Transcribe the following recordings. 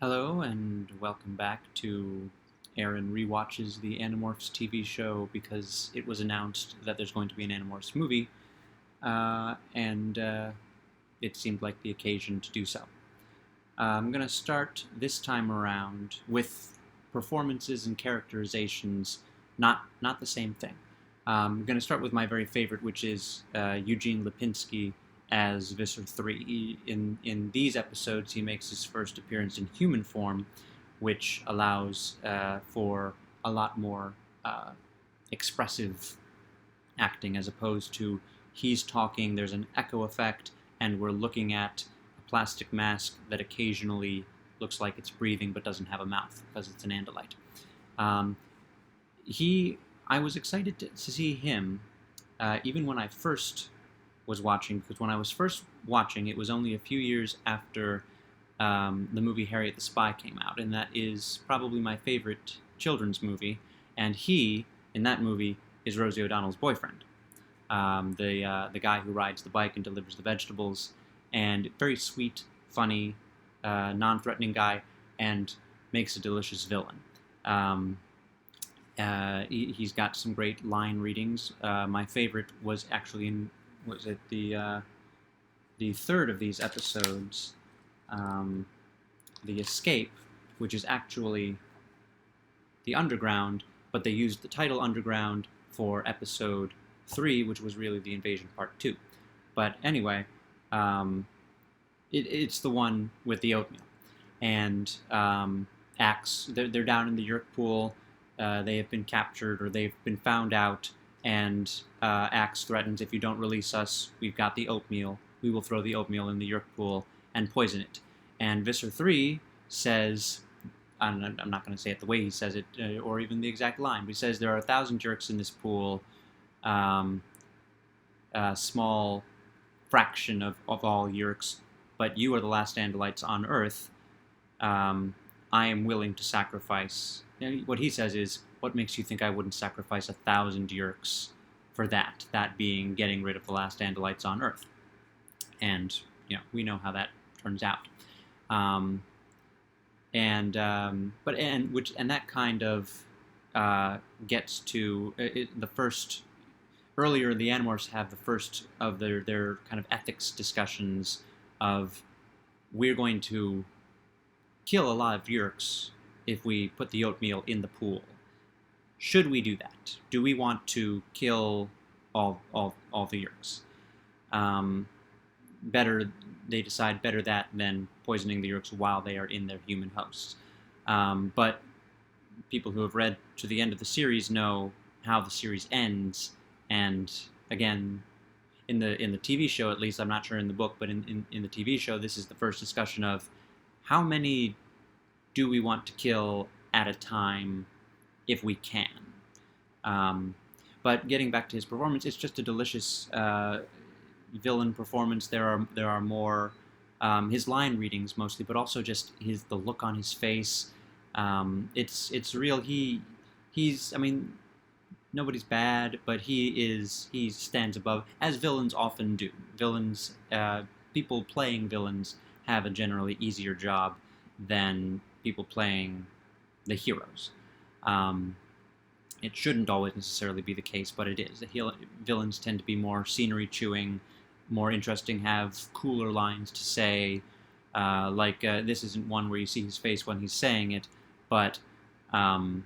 Hello and welcome back to Aaron Rewatches the Animorphs TV show because it was announced that there's going to be an Animorphs movie, and it seemed like the occasion to do so. I'm going to start this time around with performances and characterizations, not the same thing. I'm going to start with my very favorite, which is Eugene Lipinski as Visser 3. In these episodes, he makes his first appearance in human form, which allows for a lot more expressive acting as opposed to he's talking, there's an echo effect, and we're looking at a plastic mask that occasionally looks like it's breathing but doesn't have a mouth because it's an andalite. I was excited to see him even when I first was watching, because when I was first watching, it was only a few years after the movie Harriet the Spy came out, and that is probably my favorite children's movie, and he, in that movie, is Rosie O'Donnell's boyfriend, the guy who rides the bike and delivers the vegetables, and very sweet, funny, non-threatening guy, and makes a delicious villain. He's got some great line readings. My favorite was actually the third of these episodes, The Escape, which is actually the Underground, but they used the title Underground for episode 3, which was really the Invasion Part 2. But anyway, it's the one with the oatmeal. And Axe, they're down in the Yerk pool. They have been captured, or they've been found out, and Axe threatens, if you don't release us, we've got the oatmeal. We will throw the oatmeal in the Yerk pool and poison it. And Visser 3 says, I'm not going to say it the way he says it, or even the exact line, but he says there are 1,000 Yerks in this pool, a small fraction of all Yerks, but you are the last Andalites on Earth. I am willing to sacrifice. What he says is, what makes you think I wouldn't sacrifice 1,000 Yerks for that? That being getting rid of the last Andalites on Earth. And, we know how that turns out. And that kind of gets to the first. Earlier, the Animorphs have the first of their kind of ethics discussions of, we're going to kill a lot of Yerks if we put the oatmeal in the pool. Should we do that? Do we want to kill all the Yerks? They decide better that than poisoning the Yerks while they are in their human hosts. But people who have read to the end of the series know how the series ends, and again, in the TV show, at least, I'm not sure in the book, but in the TV show, this is the first discussion of how many do we want to kill at a time if we can. But getting back to his performance, it's just a delicious villain performance. There are more his line readings mostly, but also just the look on his face. It's real. He's nobody's bad, but he stands above, as villains often do. Villains, people playing villains have a generally easier job than people playing the heroes. It shouldn't always necessarily be the case, but it is. Villains tend to be more scenery-chewing, more interesting, have cooler lines to say. This isn't one where you see his face when he's saying it, but in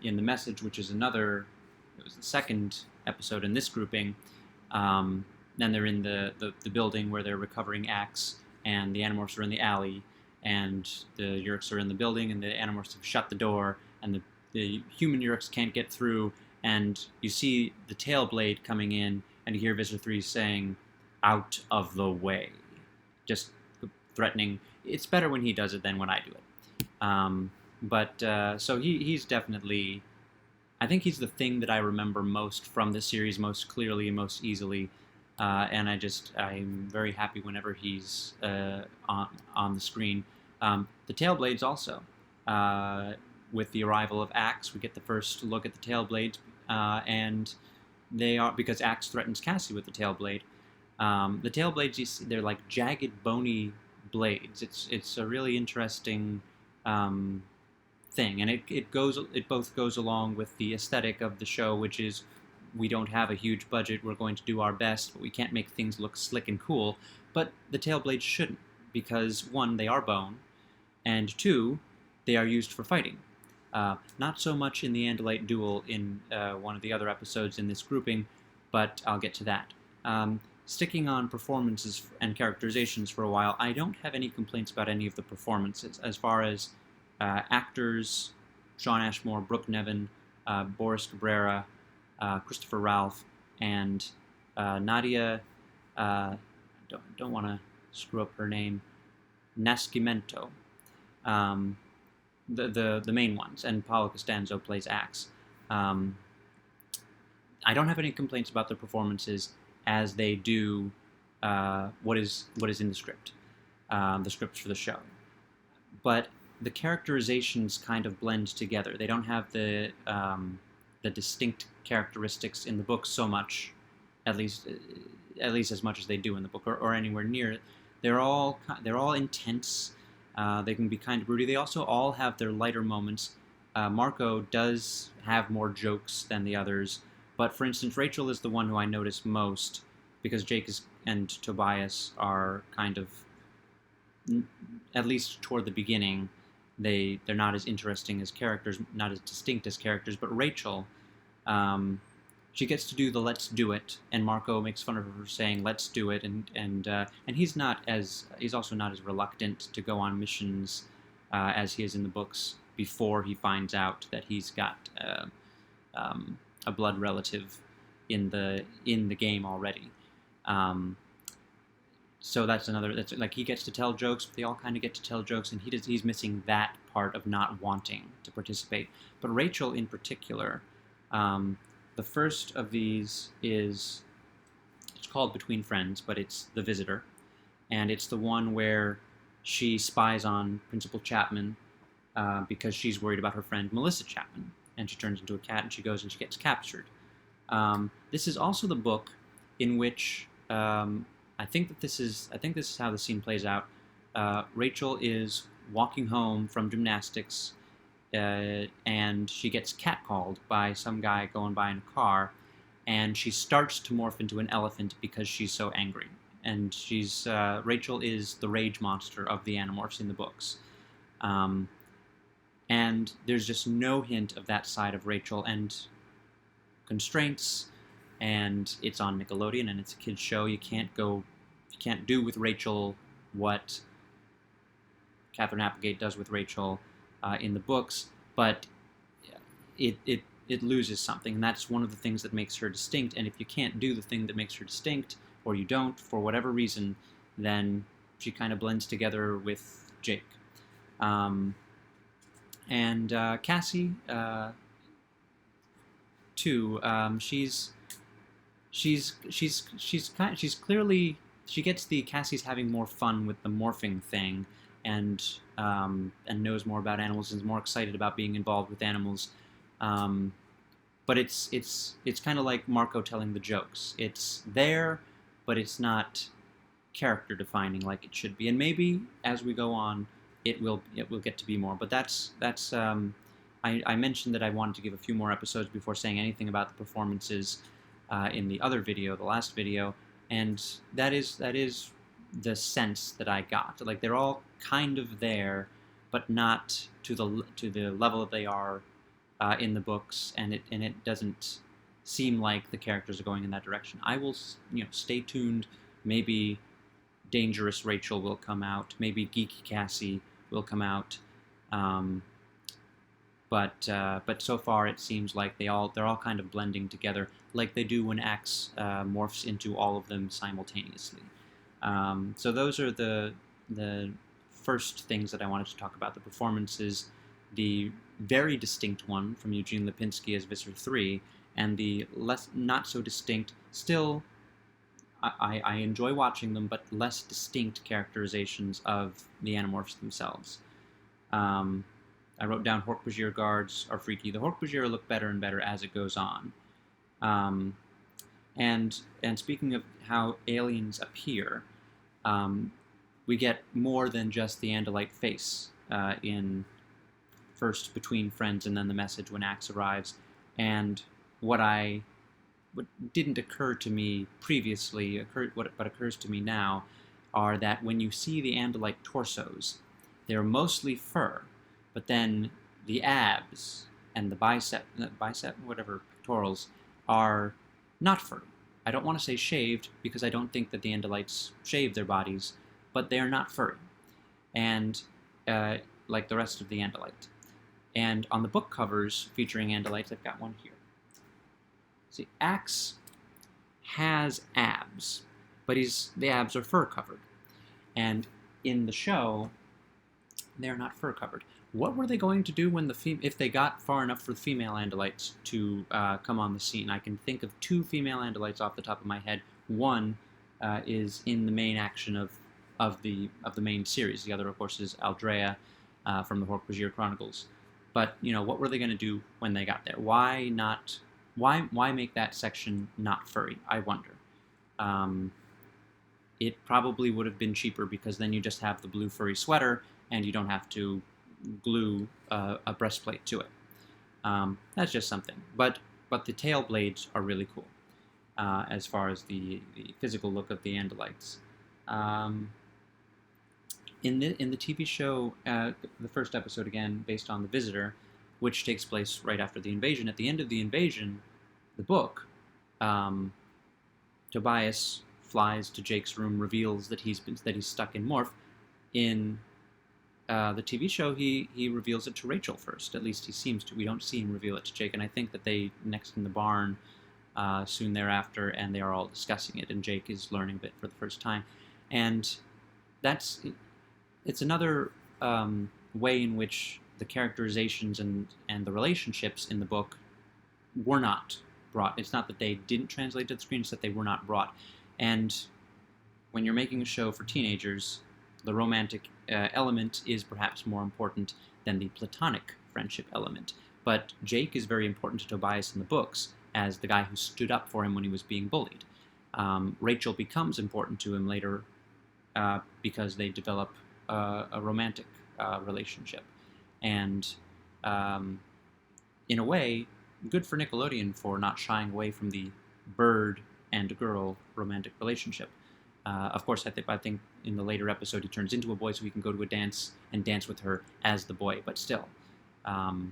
The Message, which is it was the second episode in this grouping, then they're in the building where they're recovering Axe, and the Animorphs are in the alley, and the Yerks are in the building, and the Animorphs have shut the door, and the human Yerks can't get through, and you see the tail blade coming in, and you hear Visser 3 saying, "Out of the way." Just threatening. It's better when he does it than when I do it. So he's definitely, I think he's the thing that I remember most from the series, most clearly and most easily. And I'm very happy whenever he's on the screen. The Tailblades also. With the arrival of Axe, we get the first look at the Tailblades, and they are, because Axe threatens Cassie with the Tailblade. The Tailblades, they're like jagged, bony blades. It's a really interesting thing, and it both goes along with the aesthetic of the show, which is we don't have a huge budget. We're going to do our best, but we can't make things look slick and cool. But the tail blades shouldn't, because one, they are bone, and two, they are used for fighting. Not so much in the Andalite duel in one of the other episodes in this grouping, but I'll get to that. Sticking on performances and characterizations for a while, I don't have any complaints about any of the performances. As far as actors, Sean Ashmore, Brooke Nevin, Boris Cabrera, Christopher Ralph, and Nadia, don't want to screw up her name, Nascimento, the main ones, and Paolo Costanzo plays Axe. I don't have any complaints about their performances as they do what is in the scripts for the show. But the characterizations kind of blend together. They don't have the distinct characteristics in the book so much, at least as much as they do in the book, or anywhere near it. They're all intense. They can be kind of broody. They also all have their lighter moments. Marco does have more jokes than the others, but for instance, Rachel is the one who I notice most, because Jake and Tobias are kind of, at least toward the beginning, they're not as interesting as characters, not as distinct as characters. But Rachel, she gets to do the "let's do it," and Marco makes fun of her for saying "let's do it," and he's also not as reluctant to go on missions as he is in the books before he finds out that he's got a blood relative in the game already. So that's like he gets to tell jokes, but they all kind of get to tell jokes, and he's missing that part of not wanting to participate. But Rachel in particular, the first of these it's called Between Friends, but it's The Visitor, and it's the one where she spies on Principal Chapman because she's worried about her friend Melissa Chapman, and she turns into a cat, and she goes and she gets captured. This is also the book in which I think this is how the scene plays out. Rachel is walking home from gymnastics, and she gets catcalled by some guy going by in a car, and she starts to morph into an elephant because she's so angry. And Rachel is the rage monster of the Animorphs in the books. And there's just no hint of that side of Rachel, and constraints, and it's on Nickelodeon, and it's a kid's show. You can't do with Rachel what Catherine Applegate does with Rachel in the books, but it loses something, and that's one of the things that makes her distinct. And if you can't do the thing that makes her distinct, or you don't, for whatever reason, then she kind of blends together with Jake. And Cassie, too. She gets the Cassie's having more fun with the morphing thing, and knows more about animals and is more excited about being involved with animals. But it's kind of like Marco telling the jokes. It's there, but it's not character defining like it should be. And maybe as we go on, it will get to be more. But that's I mentioned that I wanted to give a few more episodes before saying anything about the performances in the other video, the last video, and that is the sense that I got. Like, they're all kind of there, but not to the level that they are in the books, and it doesn't seem like the characters are going in that direction. I will, stay tuned. Maybe Dangerous Rachel will come out. Maybe Geeky Cassie will come out. But so far it seems like they're all kind of blending together, like they do when Axe morphs into all of them simultaneously. So those are the first things that I wanted to talk about: the performances, the very distinct one from Eugene Lipinski as Visser 3, and the not so distinct, still I enjoy watching them, but less distinct characterizations of the Animorphs themselves. I wrote down Hork-Bajir guards are freaky. The Hork-Bajir look better and better as it goes on. And speaking of how aliens appear, we get more than just the Andalite face in first Between Friends and then the message when Axe arrives. And what didn't occur to me previously, what occurs to me now, are that when you see the Andalite torsos, they're mostly fur, but then the abs and the bicep, whatever, pectorals, are not furry. I don't want to say shaved, because I don't think that the Andalites shave their bodies, but they are not furry, and like the rest of the Andalite. And on the book covers featuring Andalites, I've got one here. See, Axe has abs, but the abs are fur covered. And in the show, they're not fur covered. What were they going to do when if they got far enough for the female Andalites to come on the scene? I can think of 2 female Andalites off the top of my head. One is in the main action of the main series. The other, of course, is Aldrea from the Hork-Bajir Chronicles. But what were they going to do when they got there? Why not? Why make that section not furry? I wonder. It probably would have been cheaper, because then you just have the blue furry sweater and you don't have to glue a breastplate to it. That's just something. But the tail blades are really cool as far as the physical look of the Andalites. In the TV show, the first episode, again, based on The Visitor, which takes place right after the invasion. At the end of the invasion, the book, Tobias flies to Jake's room, reveals that he's stuck in Morph. In the TV show, he reveals it to Rachel first. At least he seems to. We don't see him reveal it to Jake, and I think that they next in the barn soon thereafter, and they are all discussing it, and Jake is learning of it for the first time. And it's another way in which the characterizations and the relationships in the book were not brought. It's not that they didn't translate to the screen, it's that they were not brought. And when you're making a show for teenagers, the romantic element is perhaps more important than the platonic friendship element. But Jake is very important to Tobias in the books as the guy who stood up for him when he was being bullied. Rachel becomes important to him later because they develop a romantic relationship. And in a way, good for Nickelodeon for not shying away from the bird and girl romantic relationship. Of course, I think in the later episode he turns into a boy so he can go to a dance and dance with her as the boy. But still, that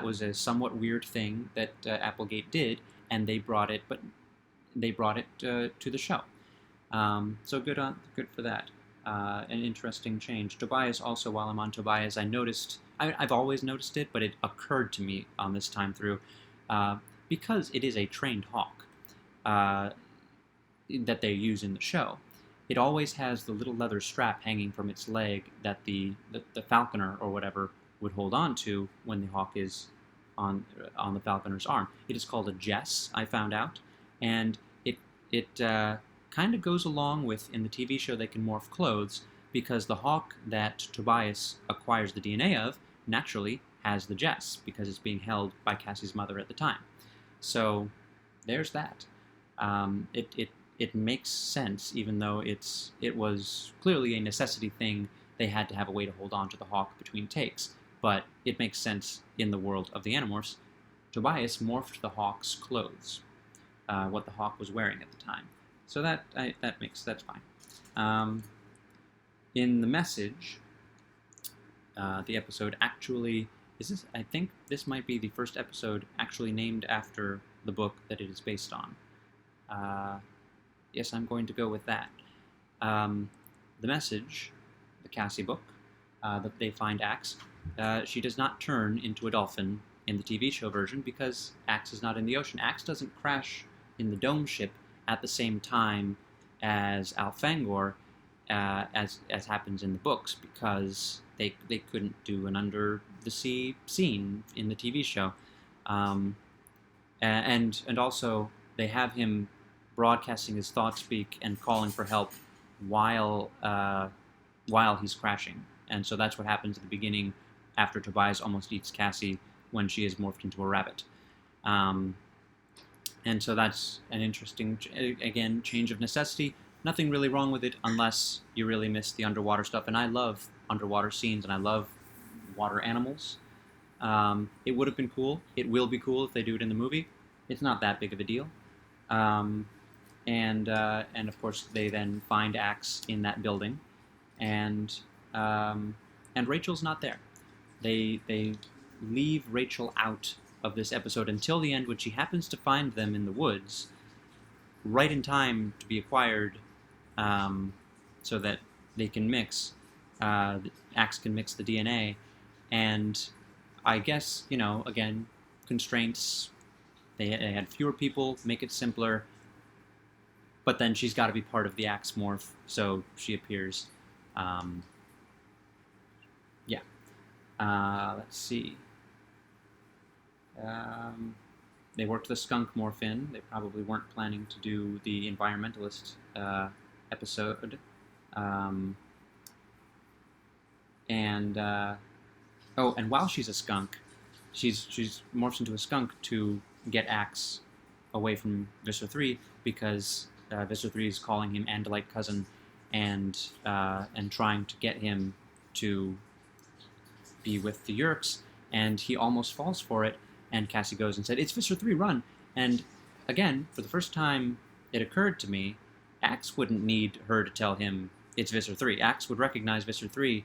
was a somewhat weird thing that Applegate did, and they brought it to the show. So good for that. An interesting change. Tobias also, while I'm on Tobias, I've always noticed it, but it occurred to me on this time through, because it is a trained hawk that they use in the show. It always has the little leather strap hanging from its leg that the falconer or whatever would hold on to when the hawk is on the falconer's arm. It is called a jess, I found out, and it kind of goes along with, in the TV show they can morph clothes, because the hawk that Tobias acquires the DNA of naturally has the jess, because it's being held by Cassie's mother at the time. So there's that. It makes sense, even though it was clearly a necessity thing. They had to have a way to hold on to the hawk between takes, but it makes sense in the world of the Animorphs. Tobias morphed the hawk's clothes, what the hawk was wearing at the time. So that's fine. In the message, the episode actually I think this might be the first episode actually named after the book that it is based on. Yes, I'm going to go with that. The message, the Cassie book, that they find Axe, she does not turn into a dolphin in the TV show version because Axe is not in the ocean. Axe doesn't crash in the dome ship at the same time as Alfangor, as happens in the books, because they couldn't do an under the sea scene in the TV show, and also they have him broadcasting his thought speak and calling for help while he's crashing, and so that's what happens at the beginning after Tobias almost eats Cassie when she is morphed into a rabbit. And so that's an interesting, again, change of necessity, Nothing really wrong with it unless you really miss the underwater stuff. And I love underwater scenes, and I love water animals. It would have been cool. It will be cool if they do it in the movie. It's not that big of a deal. Um, and of course they then find Axe in that building, and um, and Rachel's not there. They leave Rachel out of this episode until the end, when she happens to find them in the woods, right in time to be acquired, so that they can mix. Axe can mix the DNA, and I guess, again, constraints. They had fewer people, make it simpler. But then she's got to be part of the Axe morph, so she appears. Yeah. Let's see. They worked the skunk morph in. They probably weren't planning to do the environmentalist episode. And while she's a skunk, she's morphs into a skunk to get Axe away from Visser 3, because Visser 3 is calling him Andalite cousin, and trying to get him to be with the Yeerks, and he almost falls for it, and Cassie goes and said, "It's Visser 3, run!" And again, for the first time, it occurred to me, Axe wouldn't need her to tell him it's Visser 3. Axe would recognize Visser 3,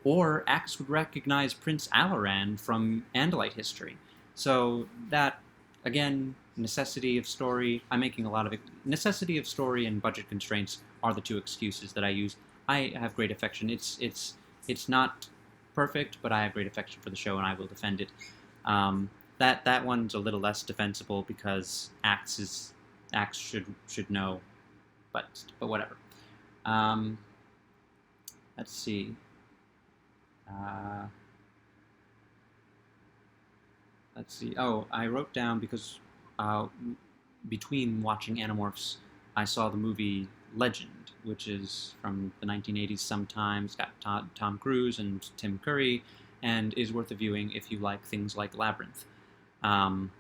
or Axe would recognize Prince Alaran from Andalite history. So that, again, necessity of story. I'm making a lot of it. Necessity of story and budget constraints are the two excuses that I use. I have great affection. It's not perfect, but I have great affection for the show, and I will defend it. That one's a little less defensible because Axe should know, but whatever. Let's see. Let's see. Oh, I wrote down, because between watching Animorphs, I saw the movie Legend, which is from the 1980s sometime. It's got Tom Cruise and Tim Curry, and is worth a viewing if you like things like Labyrinth. And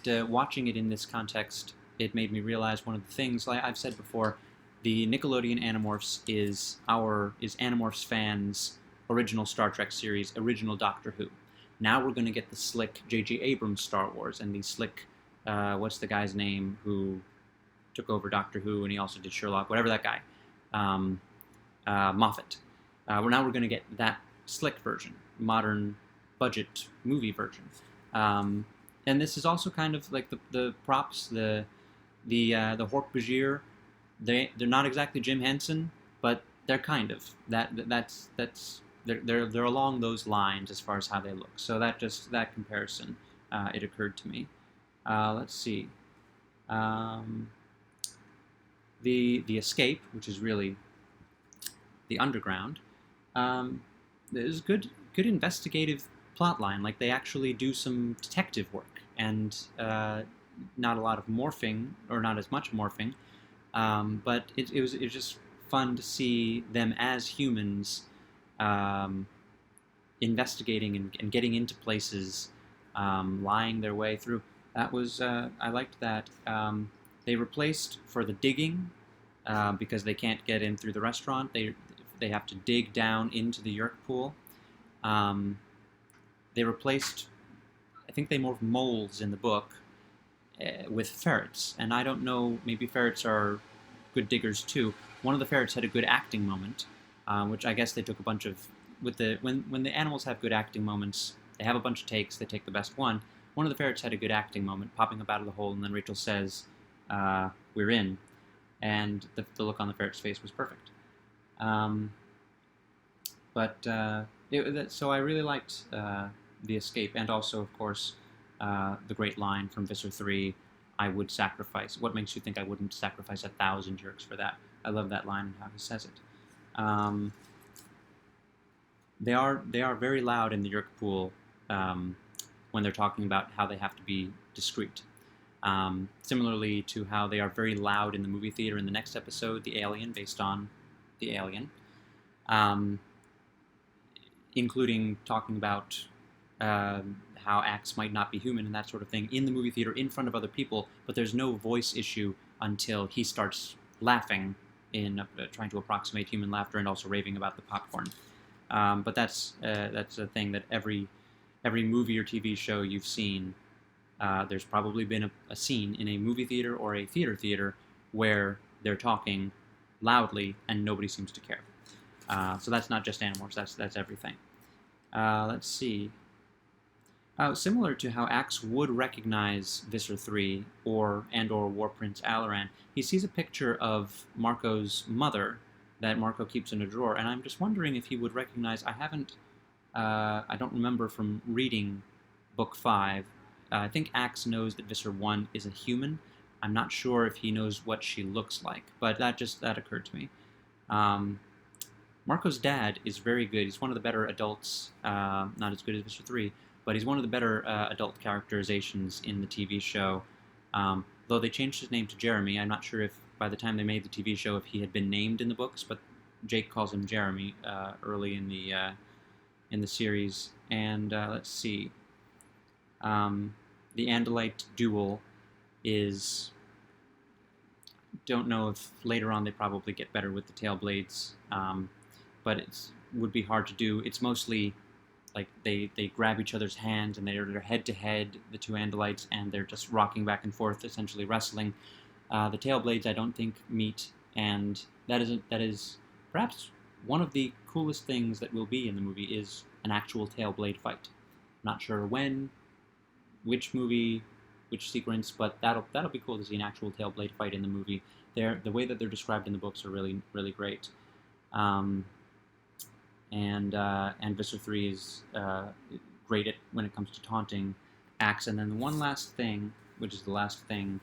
watching it in this context, it made me realize one of the things, like I've said before, the Nickelodeon Animorphs is Animorphs fans' original Star Trek series, original Doctor Who. Now we're going to get the slick J.J. Abrams Star Wars, and the slick, what's the guy's name who took over Doctor Who, and he also did Sherlock, whatever that guy, Moffat. We're going to get that slick version, modern budget movie version. And this is also kind of like the props, the Hork-Bajir. They're not exactly Jim Henson, but they're kind of they're along those lines as far as how they look. So that comparison, it occurred to me. Let's see. The escape, which is really the underground, is good investigative plot line. Like, they actually do some detective work, and not a lot of morphing, or not as much morphing. But it was just fun to see them as humans, investigating and getting into places, lying their way through. That was I liked that. They replaced, for the digging, because they can't get in through the restaurant. They have to dig down into the Yeerk pool. They replaced, I think they morphed moles in the book with ferrets, and I don't know, maybe ferrets are good diggers too. One of the ferrets had a good acting moment, which I guess they took a bunch of, when the animals have good acting moments, they have a bunch of takes, they take the best one. One of the ferrets had a good acting moment, popping up out of the hole, and then Rachel says, "We're in," and the look on the ferret's face was perfect. So I really liked the escape, and also, of course, the great line from Visser 3, "I would sacrifice. What makes you think I wouldn't sacrifice 1,000 Yeerks for that?" I love that line and how he says it. They are very loud in the Yeerk pool when they're talking about how they have to be discreet. Similarly to how they are very loud in the movie theater in the next episode, The Alien, based on The Alien, including talking about how Axe might not be human and that sort of thing in the movie theater in front of other people, but there's no voice issue until he starts laughing in trying to approximate human laughter and also raving about the popcorn. But that's a thing that every movie or TV show you've seen, there's probably been a scene in a movie theater or a theater where they're talking loudly and nobody seems to care. So that's not just Animorphs, that's everything. Let's see. Similar to how Axe would recognize Visser 3 or War Prince Alaran, he sees a picture of Marco's mother that Marco keeps in a drawer, and I'm just wondering if he would recognize. I don't remember from reading Book 5. I think Axe knows that Visser 1 is a human. I'm not sure if he knows what she looks like, but that occurred to me. Marco's dad is very good. He's one of the better adults, not as good as Visser 3, but he's one of the better adult characterizations in the TV show. Though they changed his name to Jeremy, I'm not sure if by the time they made the TV show if he had been named in the books, but Jake calls him Jeremy early in the series. And let's see. The Andalite duel is... Don't know if later on they probably get better with the tail blades, but it would be hard to do. It's mostly like they grab each other's hands and they're head to head, the two Andalites, and they're just rocking back and forth, essentially wrestling. The tail blades I don't think meet, and that is perhaps one of the coolest things that will be in the movie is an actual tail blade fight. Not sure when, which movie, which sequence, but that'll be cool to see an actual tail blade fight in the movie. The way that they're described in the books are really great. And Visser 3 is great when it comes to taunting Axe. And then the one last thing, which is the last thing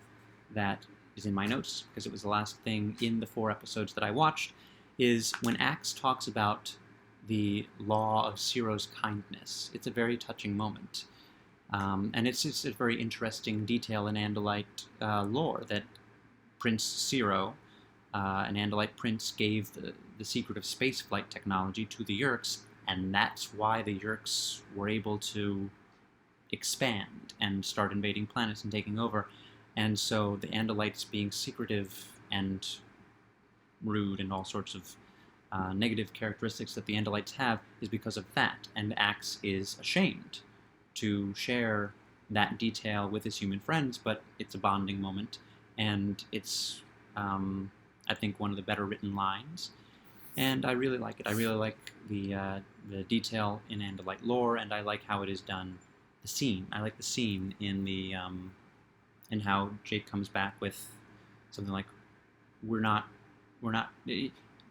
that is in my notes, because it was the last thing in the 4 episodes that I watched, is when Axe talks about the law of Ciro's kindness. It's a very touching moment. And it's a very interesting detail in Andalite lore that Prince Ciro, an Andalite prince, gave the secret of spaceflight technology to the Yeerks, and that's why the Yeerks were able to expand and start invading planets and taking over. And so the Andalites being secretive and rude and all sorts of negative characteristics that the Andalites have is because of that, and Axe is ashamed to share that detail with his human friends, but it's a bonding moment, and it's, I think, one of the better written lines, and I really like it. I really like the detail in Andalite lore, and I like how it is done. The scene. I like the scene in the in how Jake comes back with something like, we're not.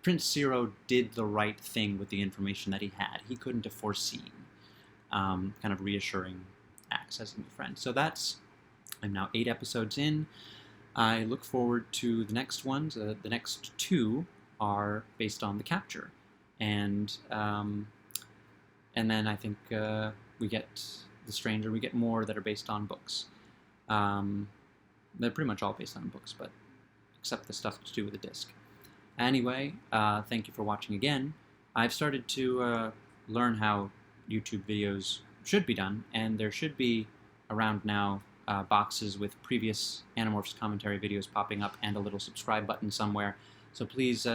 Prince Ciro did the right thing with the information that he had. He couldn't have foreseen. Kind of reassuring Axe as a new friend. So I'm now 8 episodes in. I look forward to the next ones. The next 2 are based on the capture, and then I think we get The Stranger. We get more that are based on books. They're pretty much all based on books, but except the stuff to do with the disc. Anyway, thank you for watching again. I've started to learn how YouTube videos should be done, and there should be around now boxes with previous Animorphs commentary videos popping up and a little subscribe button somewhere. So please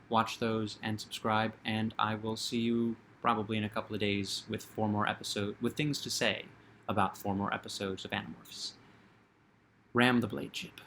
watch those and subscribe, and I will see you probably in a couple of days with 4 more episodes, with things to say about 4 more episodes of Animorphs. Ram the blade chip.